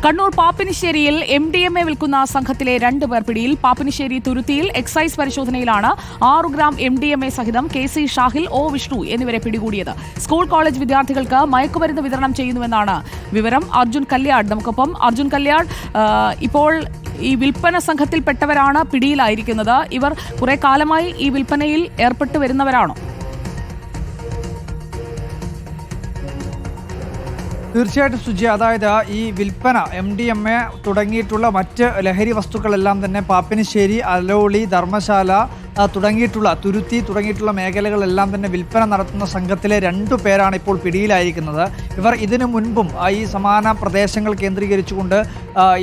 Kannur പാപ്പിനിശ്ശേരിയിൽ MDMA വിൽക്കുന്ന സംഘത്തിലെ 2 പേർ പിടിയിൽ. പാപ്പിനിശ്ശേരി തുരുത്തിയിൽ എക്സൈസ് പരിശോധനയിലാണ് 6 ഗ്രാം MDMA സഹിതം KC ഷാഹിൽ, O വിഷ്ണു എന്നിവരെ പിടികൂടിയത്. സ്കൂൾ കോളേജ് വിദ്യാർത്ഥികൾക്ക് മയക്കുമരുന്ന് വിതരണം ചെയ്യുന്നുവെന്നാണ് വിവരം. അർജുൻ കല്യാട് നമുക്കൊപ്പം. അർജുൻ കല്യാട്, ഇപ്പോൾ ഈ വിൽപ്പന സംഘത്തിൽപ്പെട്ടവരാണ് പിടിയിലായിരിക്കുന്നത്. ഇവർ കുറെ കാലമായി ഈ വിൽപ്പനയിൽ ഏർപ്പെട്ടു വരുന്നവരാണോ? തീർച്ചയായിട്ടും സുജി, അതായത് ഈ വിൽപ്പന MDMA തുടങ്ങിയിട്ടുള്ള മറ്റ് ലഹരി വസ്തുക്കളെല്ലാം തന്നെ പാപ്പിനിശ്ശേരി, അലോളി, ധർമ്മശാല തുടങ്ങിയിട്ടുള്ള തുരുത്തി തുടങ്ങിയിട്ടുള്ള മേഖലകളെല്ലാം തന്നെ വിൽപ്പന നടത്തുന്ന സംഘത്തിലെ 2 പേരാണ് ഇപ്പോൾ പിടിയിലായിരിക്കുന്നത്. ഇവർ ഇതിനു മുൻപും ഈ സമാന പ്രദേശങ്ങൾ കേന്ദ്രീകരിച്ചുകൊണ്ട്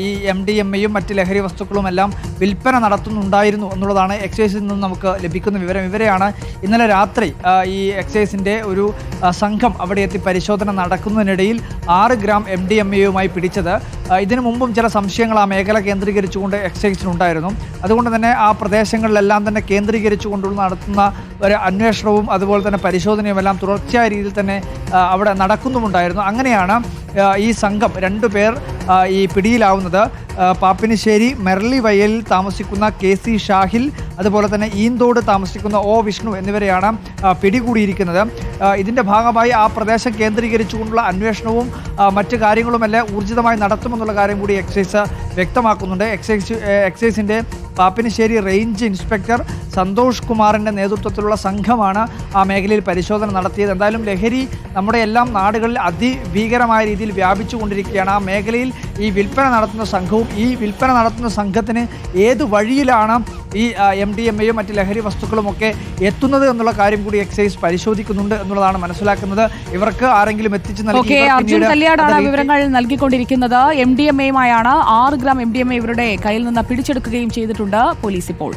ഈ MDMAയും മറ്റ് ലഹരി വസ്തുക്കളും എല്ലാം വിൽപ്പന നടത്തുന്നുണ്ടായിരുന്നു എന്നുള്ളതാണ് എക്സൈസിൽ നിന്നും നമുക്ക് ലഭിക്കുന്ന വിവരം. ഇവരെയാണ് ഇന്നലെ രാത്രി ഈ എക്സൈസിൻ്റെ ഒരു സംഘം അവിടെ എത്തി പരിശോധന നടക്കുന്നതിനിടയിൽ 6 ഗ്രാം MDMAയുമായി പിടിച്ചത്. ഇതിനു മുമ്പും ചില സംശയങ്ങൾ ആ മേഖല കേന്ദ്രീകരിച്ചുകൊണ്ട് എക്സൈസിനുണ്ടായിരുന്നു. അതുകൊണ്ട് തന്നെ ആ പ്രദേശങ്ങളിലെല്ലാം തന്നെ കേന്ദ്രീകരിച്ചുകൊണ്ടുള്ള നടത്തുന്ന ഒരു അന്വേഷണവും അതുപോലെ തന്നെ പരിശോധനയും എല്ലാം തുടർച്ചയായ രീതിയിൽ തന്നെ അവിടെ നടക്കുന്നുമുണ്ടായിരുന്നു. അങ്ങനെയാണ് ഈ സംഘം 2 പേർ ഈ പിടിയിലാവുന്നത്. പാപ്പിനിശ്ശേരി മെർലി വയലിൽ താമസിക്കുന്ന KC ഷാഹിൽ, അതുപോലെ തന്നെ ഈന്തോട് താമസിക്കുന്ന O വിഷ്ണു എന്നിവരെയാണ് പിടികൂടിയിരിക്കുന്നത്. ഇതിൻ്റെ ഭാഗമായി ആ പ്രദേശം കേന്ദ്രീകരിച്ചുകൊണ്ടുള്ള അന്വേഷണവും മറ്റു കാര്യങ്ങളുമെല്ലാം ഊർജിതമായി നടത്തുമെന്നുള്ള കാര്യം കൂടി എക്സൈസ് വ്യക്തമാക്കുന്നുണ്ട്. എക്സൈസിൻ്റെ പാപ്പിനിശ്ശേരി റേഞ്ച് ഇൻസ്പെക്ടർ സന്തോഷ് കുമാറിൻ്റെ നേതൃത്വത്തിലുള്ള സംഘമാണ് ആ മേഖലയിൽ പരിശോധന നടത്തിയത്. എന്തായാലും ലഹരി നമ്മുടെ എല്ലാം നാടുകളിൽ അതിഭീകരമായ രീതിയിൽ വ്യാപിച്ചുകൊണ്ടിരിക്കുകയാണ്. ആ മേഖലയിൽ ഈ വിൽപ്പന നടത്തുന്ന സംഘവും ഈ വിൽപ്പന നടത്തുന്ന സംഘത്തിന് ഏത് വഴിയിലാണ് ഈ MDMAയും മറ്റ് ലഹരി വസ്തുക്കളുമൊക്കെ എത്തുന്നത് എന്നുള്ള കാര്യം കൂടി എക്സൈസ് പരിശോധിക്കുന്നുണ്ട് എന്നുള്ളതാണ് മനസ്സിലാക്കുന്നത്. ഇവർക്ക് ആരെങ്കിലും എത്തിച്ചു നൽകി. അർജുൻ കല്യാടാണ് വിവരങ്ങൾ നൽകിക്കൊണ്ടിരിക്കുന്നത്. MDMAയുമായാണ് 6 ഗ്രാം MDMA ഇവരുടെ കയ്യിൽ നിന്ന് പിടിച്ചെടുക്കുകയും ചെയ്തിട്ടുണ്ട് പോലീസ് ഇപ്പോൾ.